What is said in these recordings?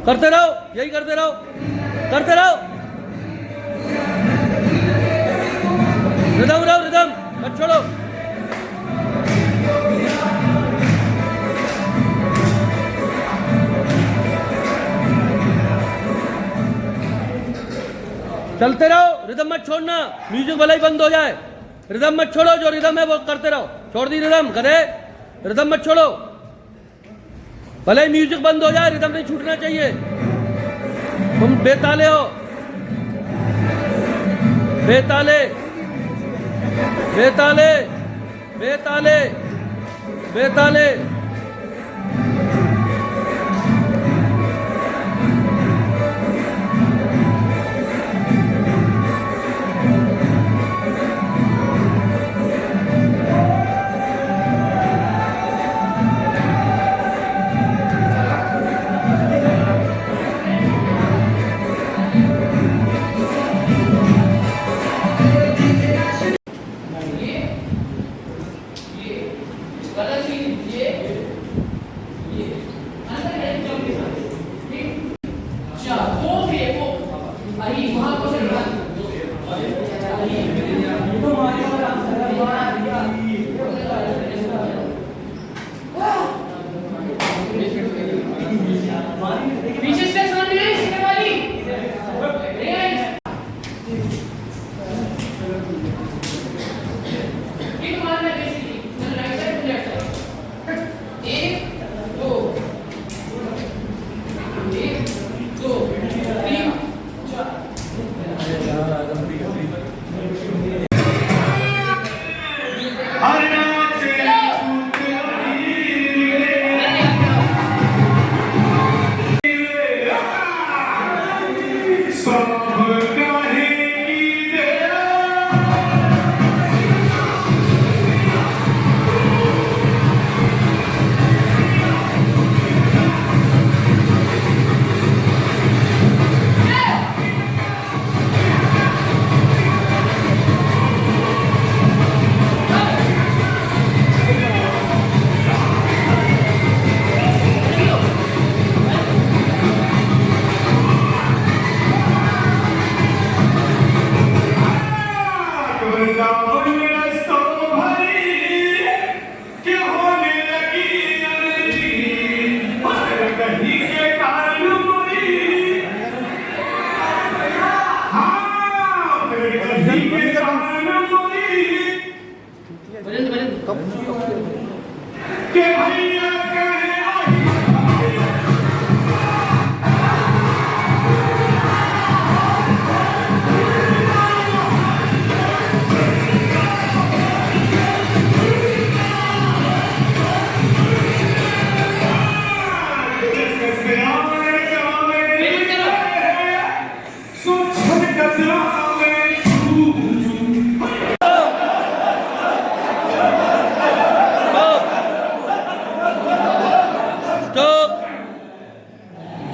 करते रहो, यही करते रहो, करते रहो। रिदम रहो, रिदम मत छोड़ो। चलते रहो, रिदम मत छोड़ना। म्यूजिक भले ही बंद हो जाए, रिदम मत छोड़ो। जो रिदम है वो करते रहो। छोड़ दी रिदम, गधे, रिदम मत छोड़ो। भले ही म्यूजिक बंद हो जाए, रिदम नहीं छूटना चाहिए। तुम बेताले हो, बेताले, बेताले, बेताले, बेताले।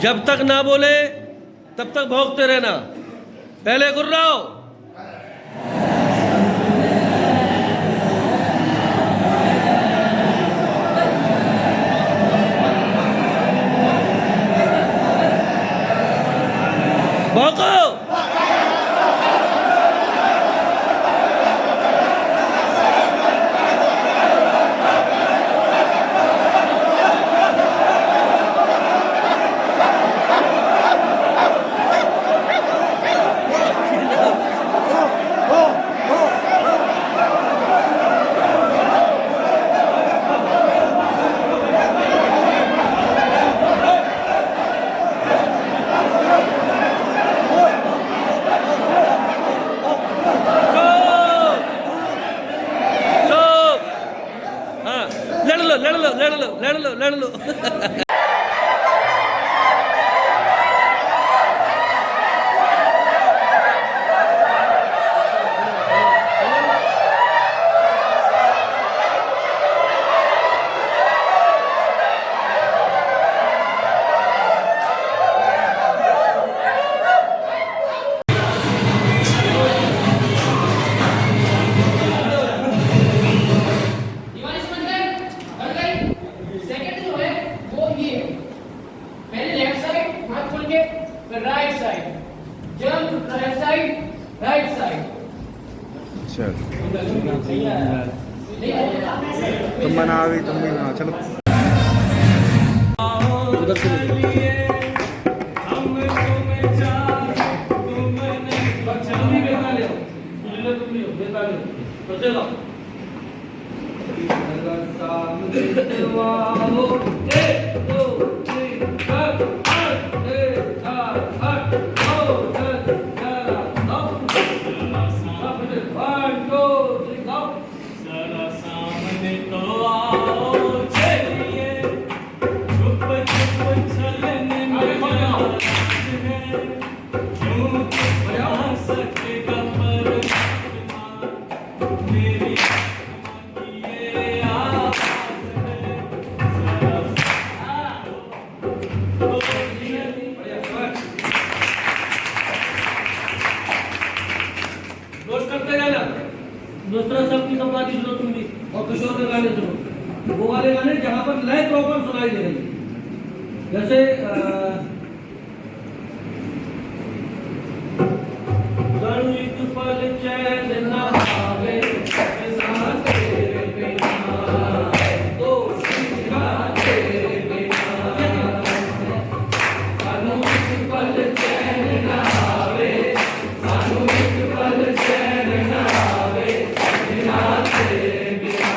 जब तक ना बोले तब तक भौंकते रहना। पहले गुर्राओ, भौंको। लड़ लो। Right side jump, right side, right side. तुम बनाओ भी, तुम भी बनाओ, चलो उधर से दूसरा सबकी कपड़ा की जरूरत होगी और किशोर के गाने सुनो, वो वाले गाने जहाँ पर लय प्रॉपर सुनाई दे रही है। जैसे पल चैन ना आवे तेरे बिना, तो तेरे बिना पल चैन ना आवे, पल चैन ना आवे तेरे बिना, तेरे बिना।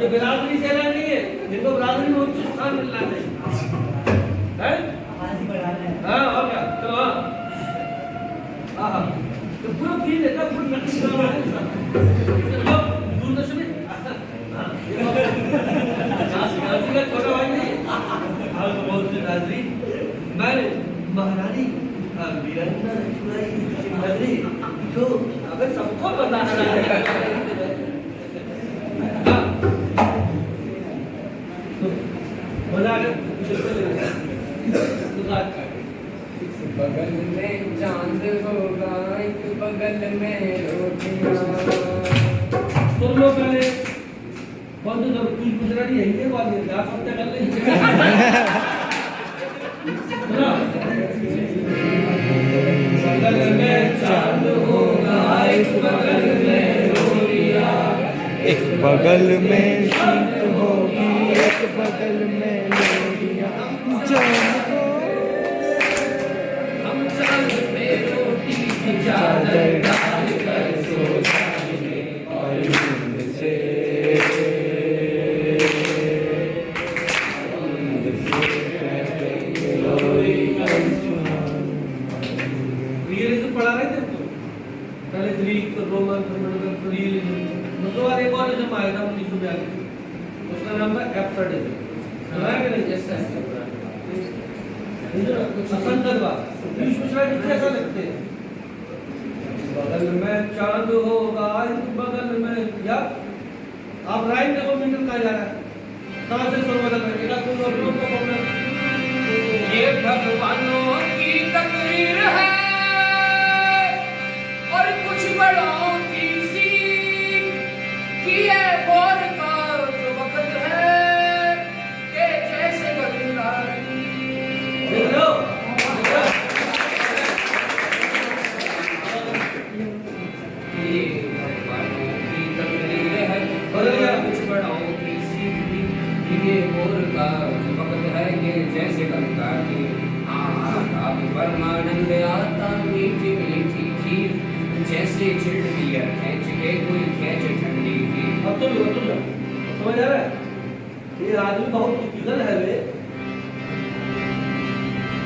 ये बिरादरी से नहीं है, इनको बिरादरी में उच्च स्थान मिलना चाहिए, है? हाँ, और क्या? चलो हाँ, हाँ, तो पूरा फील देता, पूरा नक्शा बना है इसका। चलो, दूरदर्शन में, हाँ, राजरी का छोटा भाई नहीं, हाँ, तो बहुत से राजरी, मैं महारानी, वीरन्ना चुराई सिंहाद्री, जो अगर सबको बताना है। बगल में चांद होगा, एक बगल में रोटियां। सुन लो पहले, कौन सा कुछ गुजराती है ये बात नहीं, आप सब कर लेंगे। बगल में चांद होगा, एक बगल में रोटियां, एक बगल में शीत होगी, एक बगल में लोरियां। हम चांद पे रोटी की चादर डाल कर सो प्लीज। उसके बाद एक और इज्म आया था 1942, उसका नाम था एब्सर्डिज्म। सुना है कि नहीं? Yes, sir. असंगतवाद। पीयूष मिश्रा जी कैसा लगते हैं? बगल में चांद होगा बगल में, या आप राइम देखो मीटर कहा जा रहा है, कहाँ से सुर बदल रहे हैं? कोई और लोग का प्रॉब्लम? ये भगवानों की तकदीर है और कुछ बड़ों की सीख कि ये भोर का जो वक्त है कि जैसे गंगा की देख रहे हो? ये भगवानों की तकदीर है बदल गया। और कुछ बड़ों की सीख भी कि ये भोर का जो वक्त है कि जैसे गंगा की आप परमानंद आता मीठी मीठी खीर जैसे चिल्ड बियर खींच के कोई खींच ठंडी खीर। अब तो समझ आ रहा है? ये आदमी बहुत टिपिकल है वे,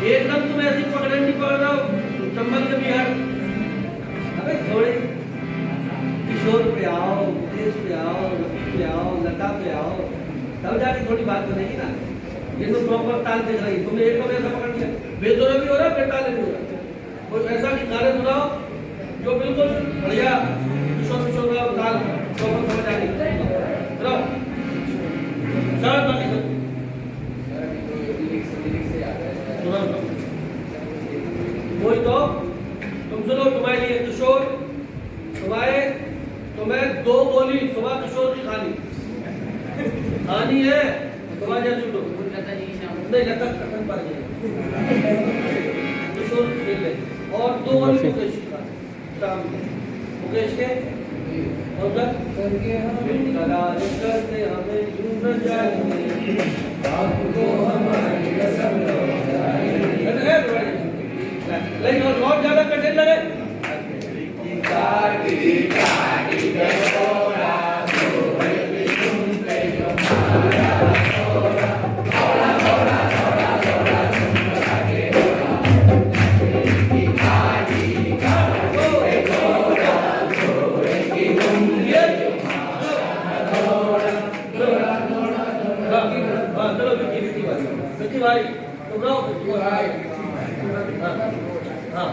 एकदम तुम ऐसी पकड़े नहीं पड़ रहा हो चंबल के बिहार। अबे थोड़े किशोर पे आओ, मुकेश पे आओ, रफी पे आओ, लता पे आओ, तब जाके थोड़ी बात बनेगी ना। ये तो प्रॉपर ताल देख रही, तुमने एक बार ऐसा पकड़ लिया, बेसुरा भी हो रहा है, बेताल भी हो रहा है। कोई ऐसा गाने सुनाओ जो बिल्कुल बढ़िया किशोर किशोर का ताल प्रॉपर समझ आ रही। चलो चलो बाकी सब सुनो। वही तो तुम सुनो, तुम्हारे लिए किशोर, तुम्हें 2 गोली सुबह किशोर की खानी है, सुबह जैसे उठो नहीं लगता कटन पर किशोर खेल ले, और 2 गोली मुकेश की खानी शाम को। मुकेश के और जब करते हमें यूं न जाएंगे आपको हमारी कसम लेकिन और बहुत ज्यादा कठिन लगे। विक्की भाई तुम रहो, विक्की भाई हाँ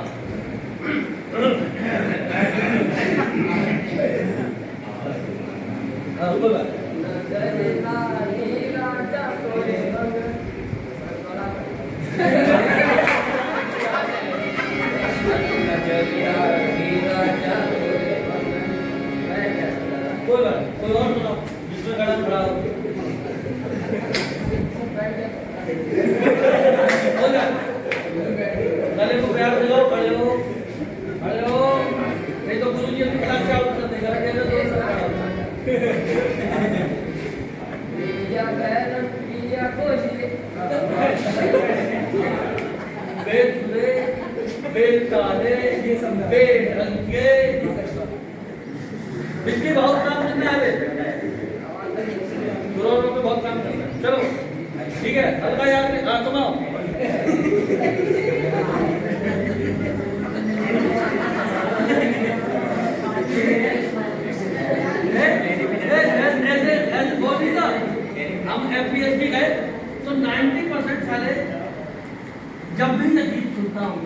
बोल भाई। कोई बात, कोई और सुनाओ जिसमें गाना बढ़ा हो। गले को प्यार दे लो, खड़े हो, नहीं तो गुरुजी अपनी क्लास से आउट कर देगा। बेल काले, बेल रंगे, इसके बहुत काम करना है, सुरों पे बहुत काम करना है। चलो ठीक है, हल्का याद में तुम आओ। हम FPSD गए तो 90% साले जब भी ये गीत सुनता हूँ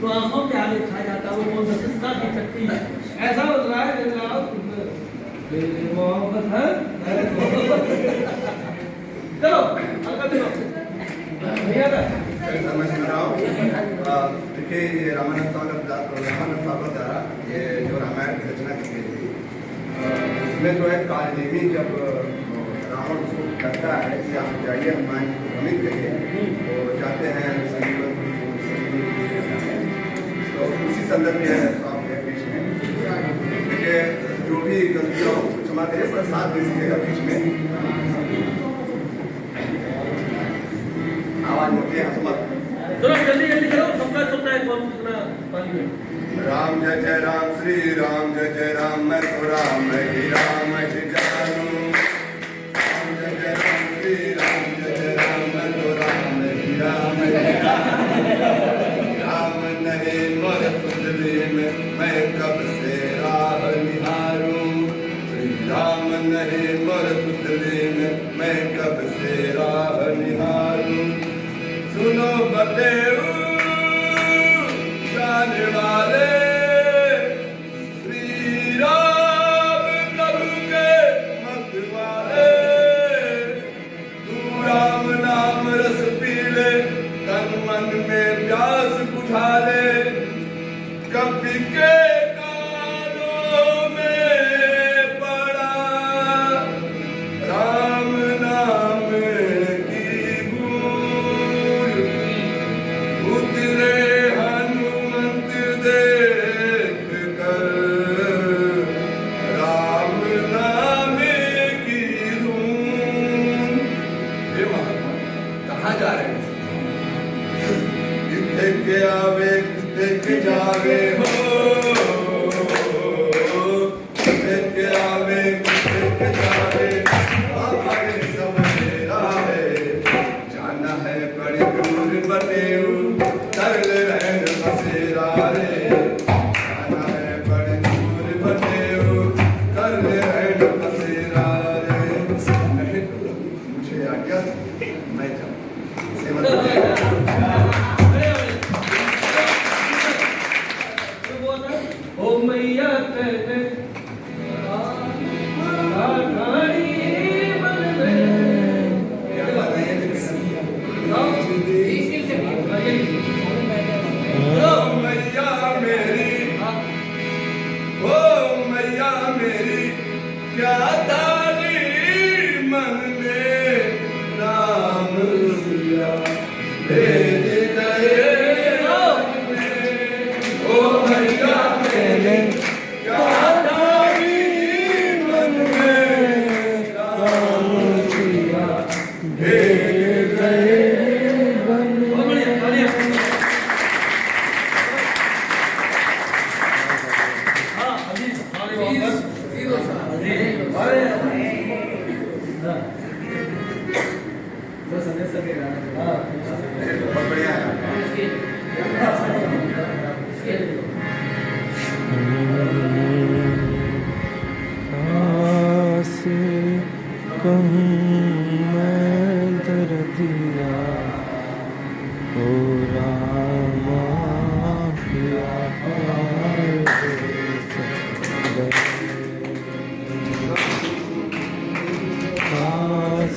तो आंखों के आगे छा जाता है, वो किसका की शक्ति है। ऐसा हो रहा है मोहब्बत है। चलो हल्का दिलो भैया का मैं सुन रहा हूँ। देखिए ये रामानंद सागर द्वारा ये जो रामायण की रचना की गई थी, इसमें जो है कालनेमी जब रावण उसको कहता है कि आप जाइए हनुमान जी को भ्रमित करिए, तो जाते हैं तो उसी संदर्भ में आपके बीच में देखिए जो भी गलतियाँ क्षमा करिए, पर साथ दे सकेगा बीच में आवाज होती है हसमत। चलो जल्दी जल्दी करो, सबका सुनना है कौन कितना पानी में। राम जय राम श्री राम जय राम, मैं तो राम मैं ही राम जी जानू। राम जय राम श्री राम जय राम, मैं तो राम मैं ही राम जी जानू। राम नहीं मोर कुंडली में मैं कब से बटेऊ जाने वाले श्री राम प्रभु के मत वाले तू राम नाम रस पी ले तन मन में प्यास बुझा ले कभी के कानों में पड़ा राम नाम की गूंज उतरे हनुमंत देख कर राम नाम की धूम। हे महात्मा कहाँ जा रहे हैं? कितने के आवे कितने के जावे हो कितने के आवे कितने के जावे बाबा ने समझेरा है जाना है बड़ी दूर बटेऊ तरल रहन बसेरा रे जाना है बड़ी दूर बटेऊ तरल रहन बसेरा रे नहीं तो मुझे आज्ञा मैं जाऊँ सेवा ओ मैया कहते मैया मेरी ओ मैया मेरी क्या तारी मन में राम सिया भेज गए ओ मैया मेरी क्या तारी मन में राम सिया भेज गए बहुत बढ़िया है से कहूँ मैं दर्दिया ओ रामा पिया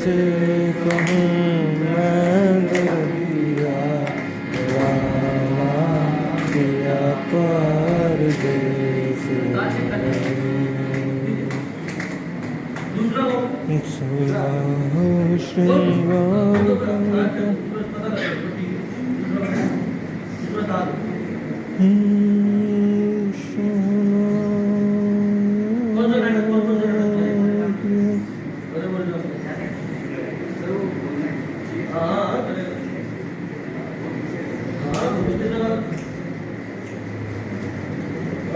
से कहूँ मैं दर्दिया रामा पिया परदेस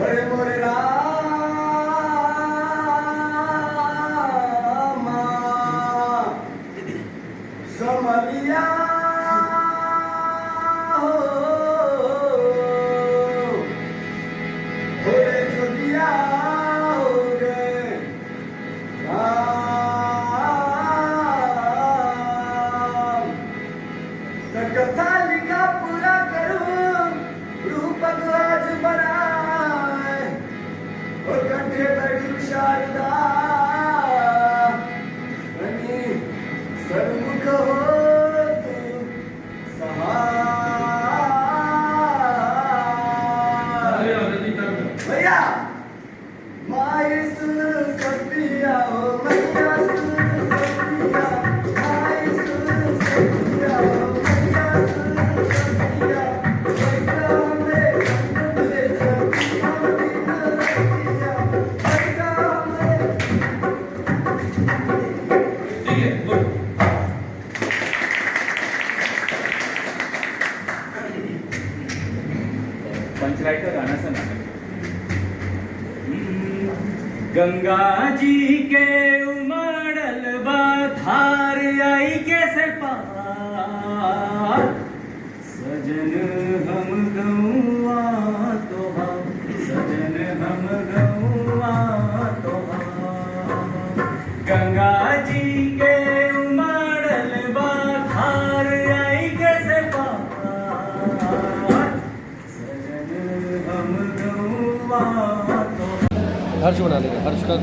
अरे मोरे रामा समलिया हो होरे छोटिया हो गए राम कथा लिखा पूरा करूं रूपक आज बनाए और कंठे बैठी शारदा बनी सर्वमुख हो तू सहाय भैया माई सुन सतिया हो मैया सुन सतिया माई सुन सतिया हो मैया सुन सतिया पंचलाइट का गाना सुना गंगा जी के उमड़ल बाधार आई कैसे पार सजन हम गौआ तोहार सजन हम गौआ तोहार गंगा जी के उमड़ल बाधार आई कैसे पार हर्ष बना लेंगे, हर्ष का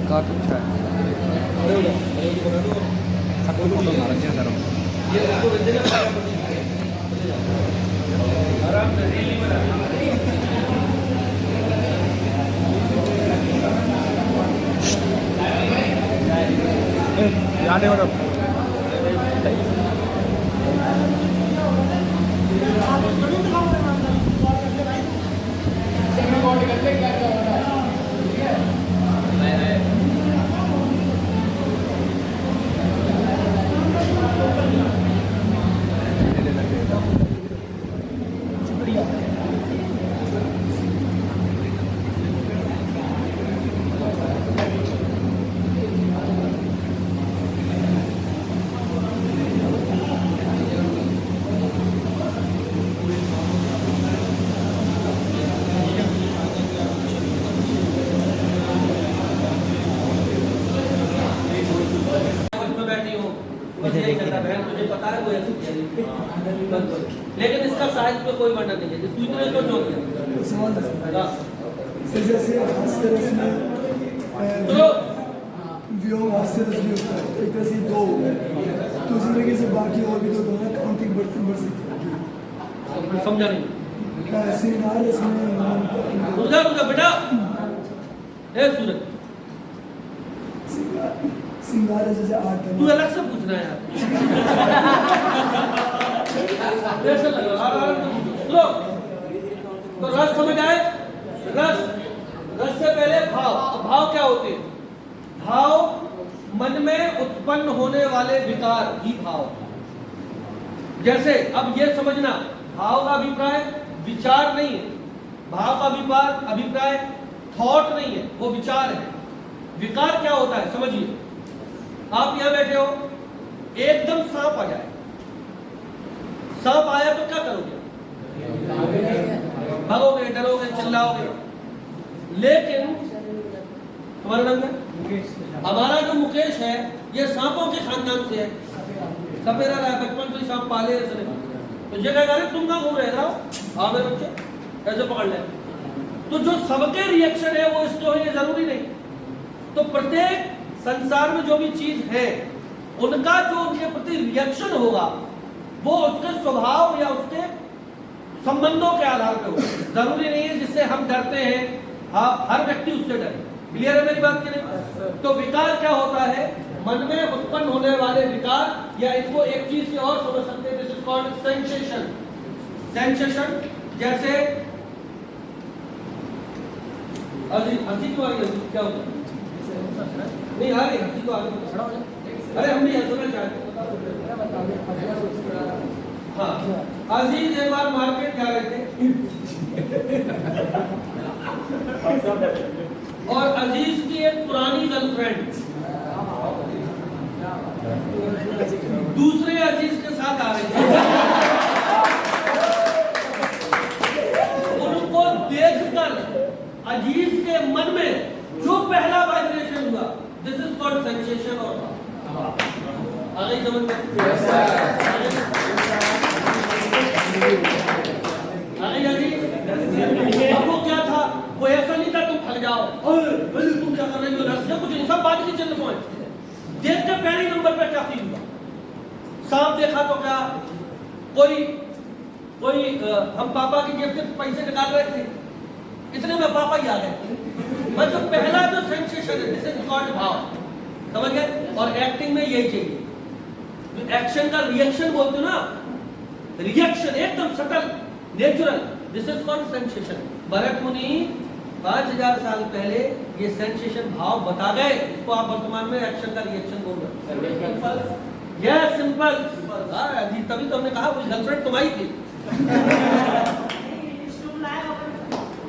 काट अच्छा है। जाने वाला तुझे पता है वो ऐसी लेकिन इसका साहित्य में कोई वर्णन नहीं है, तू इतने तो जो जैसे हास्य रस में वियोग हास्य रस भी होता है, एक तरह से दो हो गए, तो इसी तरीके से बाकी और भी दो दोनों काउंटिंग बढ़ती बढ़ सकती समझा नहीं। है। श्रृंगार रस में रुका रुका बेटा, ए सूरज श्रृंगार रस जैसे आठ तू अलग से पूछना है यार। ऐसा लग रहा है लो तो रस समझ आए। रस रस से पहले भाव। भाव क्या होते हैं? भाव मन में उत्पन्न होने वाले विकार ही भाव। जैसे अब ये समझना, भाव का अभिप्राय विचार नहीं है, भाव का अभिप्राय थॉट नहीं है, वो विचार है। विकार क्या होता है समझिए। आप यहां बैठे हो, एकदम सांप आ जाए, सांप आया तो क्या करोगे? भागोगे, डरोगे, चिल्लाओगे। लेकिन तुम्हारा नाम क्या? हमारा जो मुकेश है ये सांपों के खानदान से है, सपेरा रहा है, बचपन से सांप पाले इसने। तो ये कहेगा तुम कहां घूम रहे हो? हाँ मेरे बच्चे कैसे पकड़ ले। तो जो सबके रिएक्शन है वो इसके होंगे जरूरी नहीं। तो प्रत्येक संसार में जो भी चीज है उनका जो उनके प्रति रिएक्शन होगा वो उसके स्वभाव या उसके संबंधों के आधार पर होगा। जरूरी नहीं है जिससे हम डरते हैं हाँ हर व्यक्ति उससे डरे। क्लियर है मेरी बात की नहीं? तो विकार क्या होता है? मन में उत्पन्न होने वाले विकार, या इनको एक चीज से और समझ सकते हैं, this is called sensation. Sensation जैसे हंसी क्यों आ रही है? क्या होता है? नहीं आ रही हंसी को आगे खड़ा हो जाए। अरे हम भी सुनना चाहते हैं। हाँ, अजीज एक बार मार्केट जा रहे थे और अजीज की एक पुरानी गर्लफ्रेंड दूसरे अजीज के साथ आ रही थी। उनको देखकर अजीज के मन में जो पहला वाइब्रेशन हुआ, दिस इज कॉल्ड सेंसेशन। और आ गई समझ में? अब वो क्या था? वो ऐसा नहीं था तुम थक जाओ तुम क्या कर रही हो, कुछ नहीं, सब बात की चल पॉइंट। देखते पहले नंबर पे क्या फील हुआ? सांप देखा तो क्या? कोई हम पापा की जेब से पैसे निकाल रहे थे, इतने में पापा ही आ गए। मतलब पहला जो सेंसेशन है दिस इज कॉल्ड भाव। समझ गए? और एक्टिंग में यही चाहिए, एक्शन का रिएक्शन बोलते हो ना, रिएक्शन एकदम subtle natural, this is called sensation. Bharat मुनि 5000 साल पहले ये सेंसेशन भाव बता गए, इसको आप वर्तमान में एक्शन का रिएक्शन बोल रहे हो। Yes simple. जी तभी तो हमने कहा वो गर्लफ्रेंड तुम्हारी थी।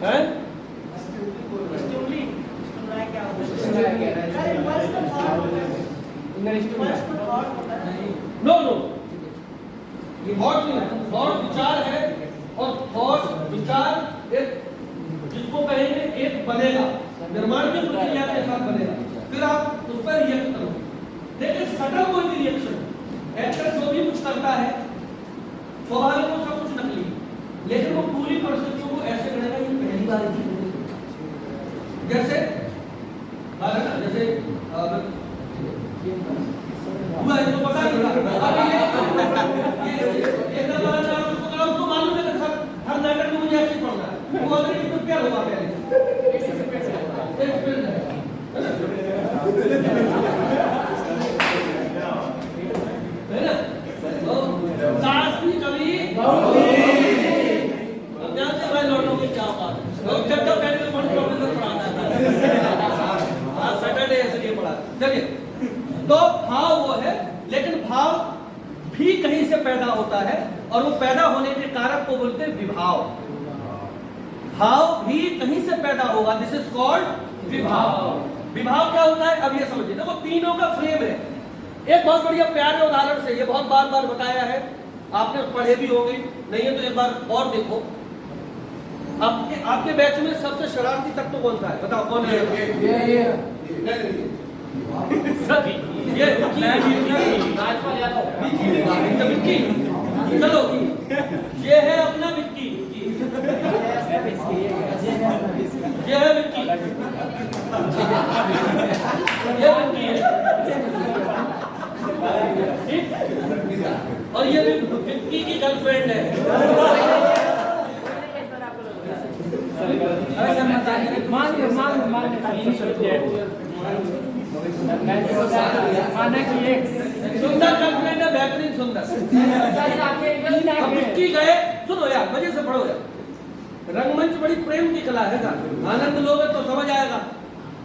हैं? नो नो, ये थॉट नहीं है, थॉट विचार है। और थॉट विचार एक जिसको कहेंगे एक बनेगा, निर्माण की प्रक्रिया के साथ बनेगा, फिर आप उस पर रिएक्ट करोगे। लेकिन सटल कोई भी रिएक्शन, एक्टर जो भी कुछ करता है स्वाभाविक वो सब कुछ नकली, लेकिन वो पूरी परिस्थितियों को ऐसे करेगा ये पहली बार। जैसे पैदा होता है और वो पैदा होने के कारक को बोलते हैं विभाव। भाव भी कहीं से पैदा होगा, दिस इज कॉल्ड विभाव। विभाव क्या होता है, अब ये समझिए। देखो तीनों का फ्रेम है। एक बहुत बढ़िया प्यारे उदाहरण से, ये बहुत बार बार बताया है, आपने पढ़े भी होंगे, नहीं है तो एक बार और देखो। आपके बैच में सबसे शरारती तत्व कौन सा है, बताओ कौन है? विक्की। चलो ये है अपना विक्की, ये है विक्की, ये विक्की है, ठीक? और ये विक्की की गर्लफ्रेंड है। सुंदर गर्लफ्रेंड है, बेहतरीन सुंदर। अब विक्की गए, सुनो यार मजे से पढ़ो यार। रंगमंच बड़ी प्रेम की कला है, आनंद लोगे तो समझ आएगा,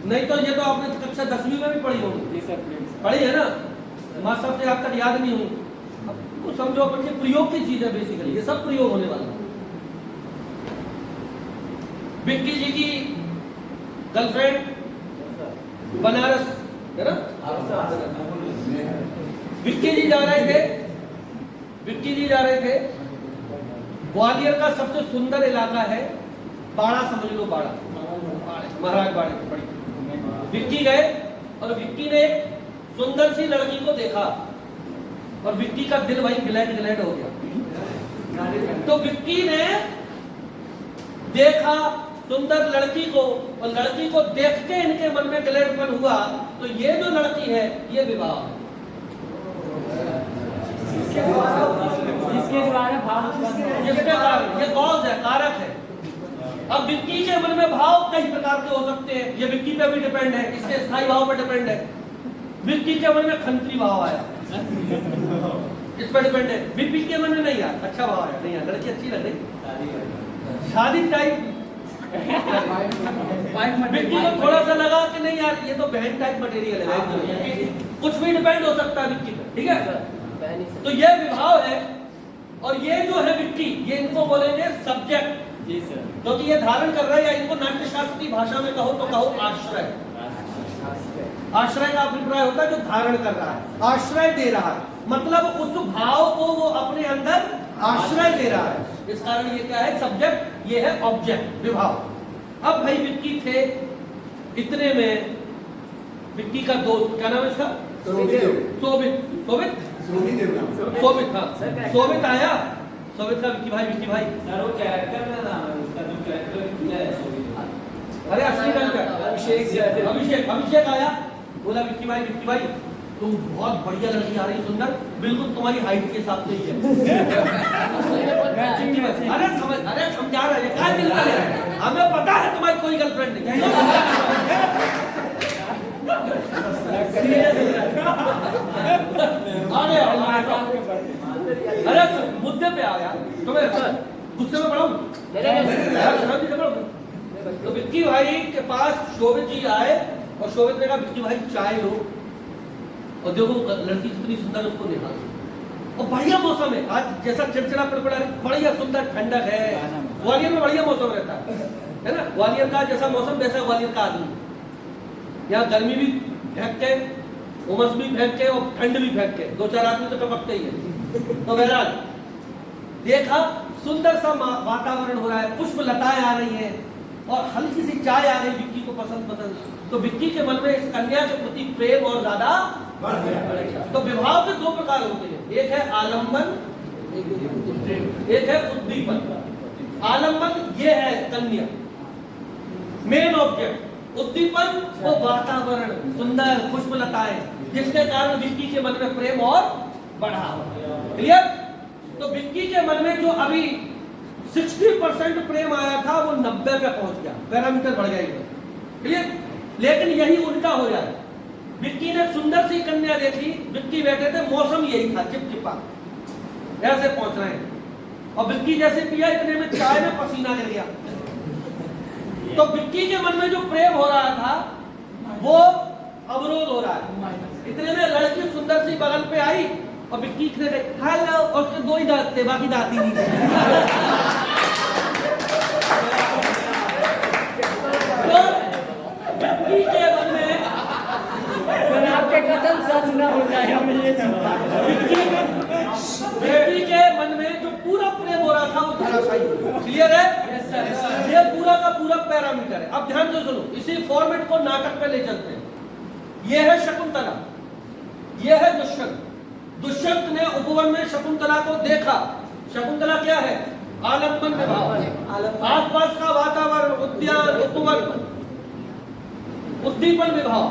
नहीं तो ये तो आपने कक्षा 10वीं में भी पढ़ी होगी, पढ़ी है ना, मास्टर से आप तक याद नहीं हुई। अब समझो अपन ये प्रयोग की चीज है, बेसिकली ये सब प्रयोग होने वाला है। विक्की जी की गर्लफ्रेंड बनारस है ना, विक्की जी जा रहे थे, ग्वालियर का सबसे सुंदर इलाका है बाड़ा, समझ लो बाड़ा, महाराज बाड़े। विक्की गए और विक्की ने एक सुंदर सी लड़की को देखा और विक्की का दिल वही गिलैट हो गया। तो विक्की ने देखा सुंदर लड़की को और लड़की को देख के इनके मन में गिलैटपन हुआ, तो ये जो लड़की है ये विवाह है। जिसके कारण ये कॉज है, कारक है। अब विक्की के मन में भाव कई प्रकार के हो सकते हैं, ये विक्की पे भी डिपेंड है, इसके स्थायी भाव पे डिपेंड है। विक्की के मन में खंत्री भाव आया, इस पर डिपेंड है। विक्की के मन में नहीं यार अच्छा भाव आया, नहीं यार लड़की अच्छी लग रही, शादी टाइप। विक्की को थोड़ा सा लगा कि नहीं यार ये तो बहन टाइप मटेरियल है, कुछ भी डिपेंड हो सकता है विक्की पे, ठीक है। तो ये विभाव है और ये जो है विक्की, ये इनको बोलेंगे सब्जेक्ट, जी सर, क्योंकि ये धारण कर रहा है, या इनको नाट्यशास्त्र की भाषा में कहो तो कहो आश्रय। आश्रय का अभिप्राय होता है जो धारण कर रहा है, आश्रय दे रहा है, मतलब उस भाव को वो अपने अंदर आश्रय दे रहा है। इस कारण ये क्या है, सब्जेक्ट, ये है ऑब्जेक्ट, विभाव। अब भाई विक्की थे, इतने में विक्की का दोस्त, क्या नाम है इसका, सोबित, हाँ सोबित आया। सोबित का विक्की भाई सर वो कैरेक्टर में नाम है उसका, जो कैरेक्टर किया है सोबित। अरे असली नाम क्या, अभिषेक आया, बोला विक्की भाई तुम बहुत बढ़िया लड़की आ रही, सुंदर, बिल्कुल तुम्हारी हाइट के हिसाब से ही है। अरे समझा रहे हैं, क्या मिलता है, हमें पता है तुम्हारी कोई गर्लफ्रेंड नहीं। अरे मुद्दे पे आ गया, तुम्हें गुस्से में पढ़ाऊं? तो विक्की भाई के पास शोभित जी आए और शोभित ने कहा विक्की भाई चाय लो, और देखो लड़की कितनी सुंदर उसको देखा, और बढ़िया मौसम है आज, जैसा चिड़चिड़ा पड़पड़ा बढ़िया सुंदर ठंडक है, ग्वालियर में बढ़िया मौसम रहता है ना, ग्वालियर का जैसा मौसम वैसा ग्वालियर का आदमी। यहाँ गर्मी भी फेंक के, उमस भी फेंक के और ठंड भी फेंक के, 2-4 आदमी तो टपकते ही है। तो बहरहाल देखा सुंदर सा वातावरण हो रहा है, पुष्प लताएं आ रही हैं और हल्की सी चाय आ गई विक्की को पसंद, तो विक्की के मन में इस कन्या के प्रति प्रेम और ज्यादा बढ़ गया। तो विभाव के 2 प्रकार होते हैं, एक है आलम्बन, एक है उद्दीपन। आलम्बन ये है कन्या, मेन ऑब्जेक्ट। उद्दीपन वो वातावरण, सुंदर पुष्पलताएं, जिसके कारण विक्की के मन में प्रेम और बढ़ा। क्लियर? तो विक्की के मन में जो अभी 60% प्रेम आया था वो 90 पे पहुंच गया, पैरामीटर बढ़ गया। क्लियर? लेकिन यही उल्टा हो जाए, विक्की ने सुंदर सी कन्या देखी, विक्की बैठे थे, मौसम यही था चिपचिपा, ऐसे पहुंच रहे हैं, और विक्की जैसे पिया इतने में चाय में पसीना गिर गया। तो विक्की के मन में जो प्रेम हो रहा था वो अवरोध हो रहा है। इतने में लड़की सुंदर सी बगल पे आई और विक्की ने कहा हेलो, और उसके 2 ही दांत थे, बाकी दांत ही नहीं थे। तो विक्की के मन में आपके कदम सच ना हो जाए, हमें ये विक्की के मन में जो पूरा प्रेम हो रहा था वो धराशायी। क्लियर है? ये पूरा का पूरा पैरामीटर है। अब ध्यान से सुनो, इसी फॉर्मेट को नाटक पे ले चलते हैं। ये है शकुंतला, ये है दुष्यंत। दुष्यंत ने उपवन में शकुंतला को देखा। शकुंतला क्या है? आलम्बन विभाव, आसपास का वातावरण, उद्यान, उपवन, उद्दीपन विभाव।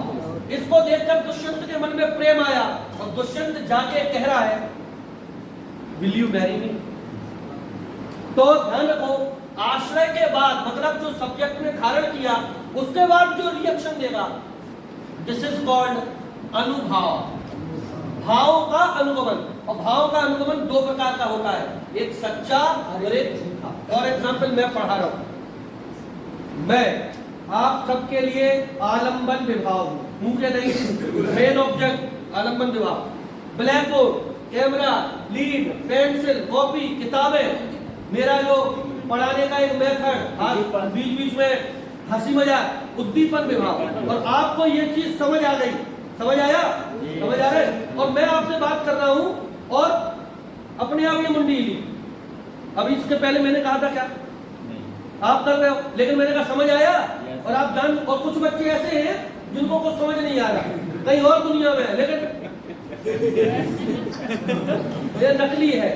इसको देखकर दुष्यंत के मन में प्रेम आया और दुष्यंत जाके कह रहा है विल यू मैरी मी। तो ध्यान रखो, आश्रय के बाद मतलब जो सब्जेक्ट ने धारण किया उसके बाद जो रिएक्शन देगा, दिस इज कॉल्ड अनुभाव, भाव का अनुगमन। और भाव का अनुगमन 2 प्रकार का होता है, एक सच्चा और एक झूठा। फॉर एग्जाम्पल मैं पढ़ा रहा हूं, मैं आप सबके लिए आलंबन विभाव हूं, मुंह के नहीं, मेन ऑब्जेक्ट आलंबन विभाव। Blackboard, camera, lead, pencil, copy, किताबें, मेरा जो पढ़ाने का एक मेथड, बीच बीच में हंसी मजाक, उद्दीपन विभाग। और आपको ये चीज समझ आ गई, समझ आया? समझ आ रहे? और मैं आपसे बात कर रहा हूं और अपने आप ये मुंडी हिली। अब इसके पहले मैंने कहा था क्या? आप कर रहे हो, लेकिन मैंने कहा समझ आया? और आप जान, और कुछ बच्चे ऐसे हैं जिनको कुछ समझ नहीं आ रहा, कहीं और दुनिया में है, लेकिन ये नकली है।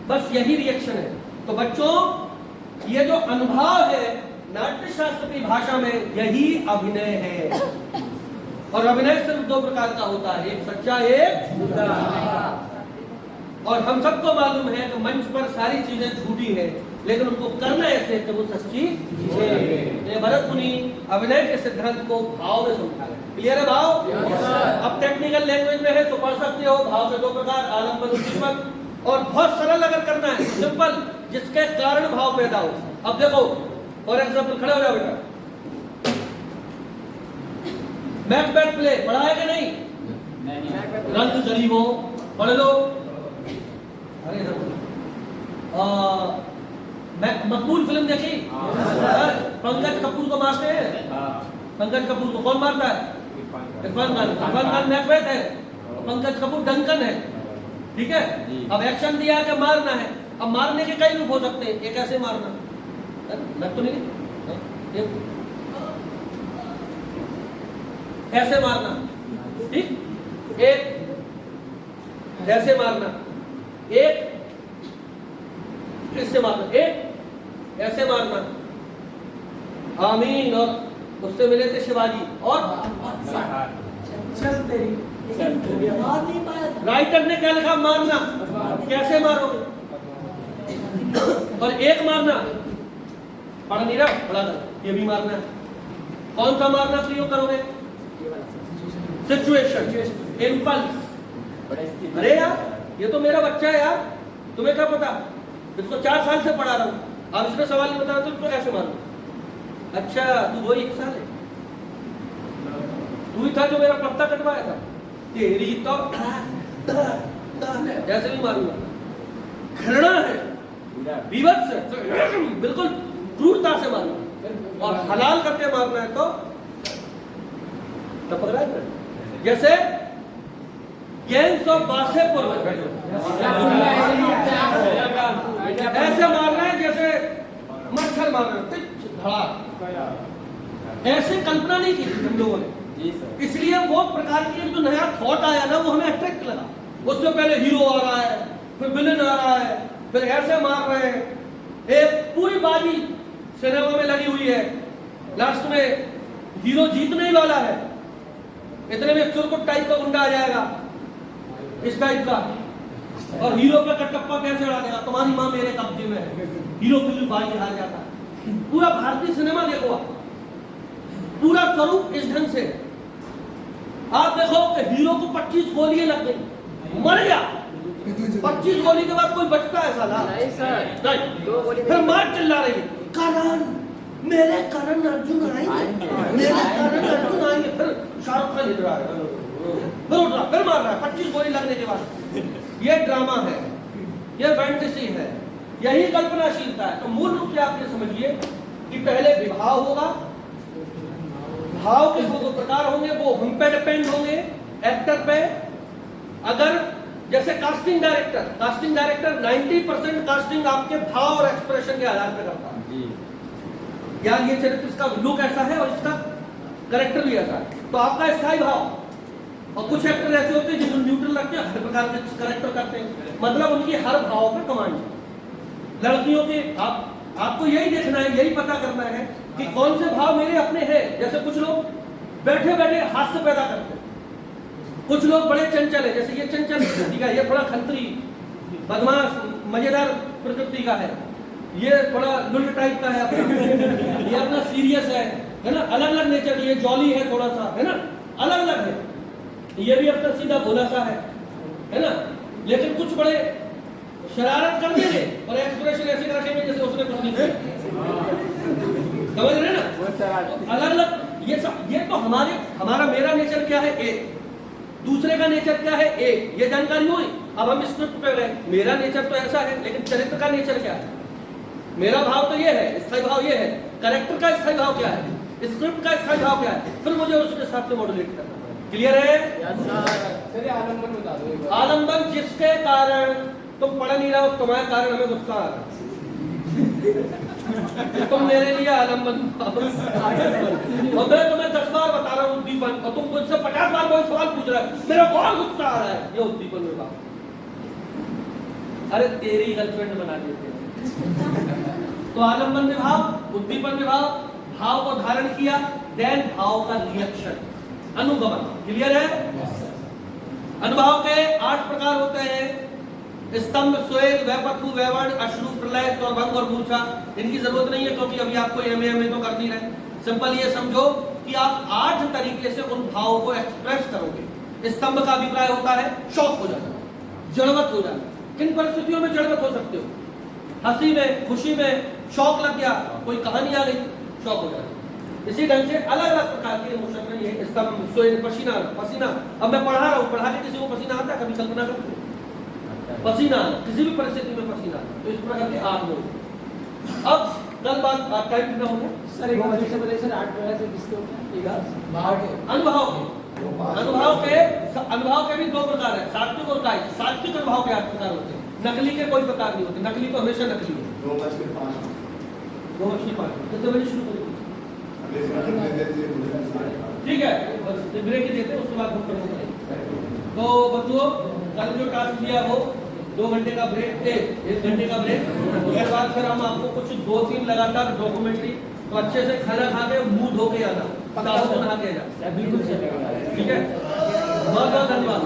बस यही रिएक्शन है। तो बच्चों, ये जो अनुभव है नाट्य शास्त्र की भाषा में, यही अभिनय है। और अभिनय सिर्फ 2 प्रकार का होता है, एक सच्चा, एक झूठा। और हम सबको मालूम है कि मंच पर सारी चीजें झूठी है, लेकिन उनको करना ऐसे कि वो सच्ची है। ये भरत मुनि अभिनय के सिद्धांत को भाव में समझा रहे हैं। क्लियर है भाव? अब टेक्निकल लैंग्वेज में है तो पढ़ सकते हो, भाव के 2 प्रकार, आलंबन, उद्दीपन। और बहुत सरल अगर करना है, सिंपल, जिसके कारण भाव पैदा हो। अब देखो, फॉर एग्जाम्पल, खड़े हो जाओ बेटा, मैकबेथ प्ले पढ़ा है कि नहीं? रंग गरीबों पढ़ लो। अरे मकबूल फिल्म देखी? पंकज कपूर को मारते हैं। पंकज कपूर को कौन मारता है? इरफान खान। इरफान खान मैकबेथ है, पंकज कपूर डंकन है। ठीक है? अब एक्शन दिया कि मारना है। अब मारने के कई रूप हो सकते हैं। एक ऐसे मारना, लग तो नहीं, ऐसे मारना, ठीक, एक ऐसे मारना, एक इससे मारना, एक ऐसे मारना। आमीन। और उससे मिले थे शिवाजी। और राइटर ने क्या लिखा? मारना। कैसे मारोगे? और एक मारना, पढ़ नहीं रहा, पढ़ा था, ये भी मारना है। कौन सा मारना प्रयोग करोगे? Situation, impulse. अरे यार, ये तो मेरा बच्चा है यार, तुम्हें क्या पता? इसको 4 साल से पढ़ा रहा हूं, अब इसमें सवाल नहीं बता तो इसको कैसे मारूं? अच्छा, तू वही 1 साल है, तू ही था जो मेरा पत्ता कटवाया था। तेरी तो ऐसे भी मारूंगा। घृणा है, विवश है, बिल्कुल क्रूरता से मारूंगा। और हलाल करके मारना है तो टपक रहा है। जैसे गैंग्स ऑफ वासेपुर में ऐसे मारना है जैसे मच्छर मारना है, ऐसे कल्पना नहीं की हम लोगों ने। इसलिए वो प्रकार की जो नया थॉट आया ना, वो हमें अट्रैक्ट लगा। उससे पहले हीरो आ रहा है, फिर विलेन आ रहा है, फिर ऐसे मार रहे हैं। एक पूरी बाजी सिनेमा में लगी हुई है, लास्ट में हीरो जीतने ही वाला है, इतने में चुरकुट टाइप का गुंडा आ जाएगा, इस टाइप का, और हीरो पे कटप्पा कैसे उड़ा देगा, तुम्हारी माँ मेरे कब्जे में है, हीरो पूरी बाजी हार जाता है। पूरा भारतीय सिनेमा देखो आप, पूरा स्वरूप इस ढंग से। आप देखो कि हीरो को 25 गोलियां लग गई, मर गया। 25 गोली के बाद कोई बचता है साला? नहीं। फिर मार चिल्ला रही है, करण, मेरे करण अर्जुन आएंगे, मेरे करण अर्जुन आएंगे। फिर शाहरुख खान हिट रहा है, फिर उठ रहा, फिर मार रहा है 25 गोली लगने के बाद। ये ड्रामा है, ये फैंटेसी है, यही कल्पनाशीलता है। तो मूल रूप से आप ये समझिए कि पहले विभाव होगा, भाव के वो प्रकार होंगे, वो हम पे डिपेंड होंगे, एक्टर पे। अगर जैसे कास्टिंग डायरेक्टर 90% कास्टिंग आपके भाव और एक्सप्रेशन के आधार पर करता है। या ये चरित्र, इसका लुक ऐसा है और इसका करेक्टर भी ऐसा है, तो आपका स्थायी भाव। और कुछ एक्टर ऐसे होते हैं जिनको न्यूट्रल रखते हैं, हर प्रकार के करेक्टर करते हैं, मतलब उनकी हर भाव पर कमांड है। लड़कियों के आपको यही देखना है, यही पता करना है कि कौन से भाव मेरे अपने हैं। जैसे कुछ लोग बैठे बैठे हास्य पैदा करते हैं, कुछ लोग बड़े चंचल है, जैसे ये चंचल प्रकृति का, ये थोड़ा खंतरी बदमाश मजेदार प्रकृति का है, ये थोड़ा लुल्ट टाइप का है अपना, ये अपना सीरियस है ना, अलग अलग नेचर, ये जॉली है थोड़ा सा, है ना, अलग अलग है। ये भी अपना सीधा भोला सा है ना, लेकिन कुछ बड़े शरारत कर देंगे और एक्सप्रेशन ऐसे रखेंगे जैसे उसने कुछ नहीं किया। समझ रहे ना, तो अलग अलग ये तो हमारा मेरा नेचर क्या है एक, दूसरे का नेचर क्या है एक, ये जानकारी हुई। अब हम स्क्रिप्ट पे गए, मेरा नेचर तो ऐसा है, लेकिन चरित्र का नेचर क्या है, मेरा भाव तो ये है, स्थायी भाव ये है, कैरेक्टर का स्थायी भाव क्या है, स्क्रिप्ट का स्थायी भाव क्या है, फिर मुझे उसके हिसाब से मॉड्यूलेट करना है। क्लियर है? आलम्बन बता दो। आलम्बन जिसके कारण तुम पढ़ नहीं रहे हो, तुम्हारे कारण हमें गुस्सा आ रहा है। तुम मेरे लिए आलम्बन और मैं तुम्हें 10 बार बता रहा हूँ उद्दीपन, और तुम मुझसे 50 बार कोई सवाल पूछ रहा है, मेरा बहुत गुस्सा आ रहा है। ये उद्दीपन विभाग, अरे तेरी गर्लफ्रेंड बना देते हैं। तो आलम्बन विभाग, उद्दीपन विभाग, भाव को धारण किया, देन भाव का रिएक्शन, अनुगमन। क्लियर है? अनुभाव के 8 प्रकार होते हैं, स्तंभ, स्वेग, वैपथु, वैवर्ण, अश्रु, प्रलय, स्वरभंग और मूर्छा। इनकी जरूरत नहीं है क्योंकि अभी आपको एमए तो कर नहीं रहे। सिंपल ये समझो कि आप 8 तरीके से उन भावों को एक्सप्रेस करोगे। स्तंभ का अभिप्राय होता है शौक हो जाना, जड़वत हो जाना। किन परिस्थितियों में जड़वत हो सकते हो? हंसी में, खुशी में, शौक लग गया, कोई कहानी आ गई, शौक हो जाना। इसी ढंग से अलग अलग प्रकार के इमोशन में ये स्तंभ, स्वेग, पसीना। अब मैं पढ़ा रहा हूँ, पढ़ा के किसी को पसीना आता है? कभी कल्पना करते हो? पसीना किसी भी परिस्थिति में पसीना, तो इस प्रकार के 8 लोग। अब कल बात टाइम कितना हो गया सर? एक बार से बोले सर 8 प्रकार से किसके होते हैं? अनुभव के भी 2 प्रकार है, सात्विक और कायिक। सात्विक अनुभव के 8 प्रकार होते हैं, नकली के कोई प्रकार नहीं होते। नकली तो हमेशा नकली है। 2:05 कितने बजे शुरू करेंगे? ठीक है, बस ब्रेक ही देते हैं, उसके बाद हम करेंगे। तो बच्चों, कल जो टास्क दिया वो 2 घंटे का ब्रेक थे, 1 घंटे का ब्रेक, उसके बाद फिर हम आपको कुछ 2-3 लगातार डॉक्यूमेंट्री, तो अच्छे से खाना खा के मुंह धो के आना, साबुन नहा के जाना। बिल्कुल सर, ठीक है, बहुत बहुत धन्यवाद।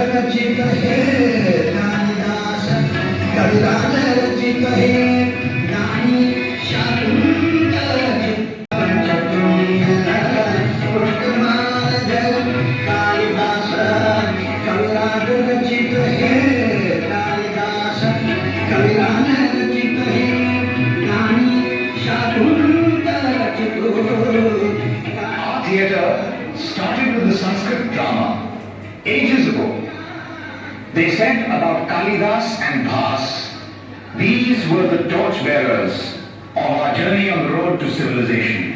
रचित है कालिदास, कविराज रचित है नानी शाकुंतल कालिदास, कविराज रचित है कालिदास, कविराज रचित है नानी Shakuntal. Our theatre started with the Sanskrit drama ages ago. They said about Kalidas and Bhas, these were the torchbearers of our journey on the road to civilization.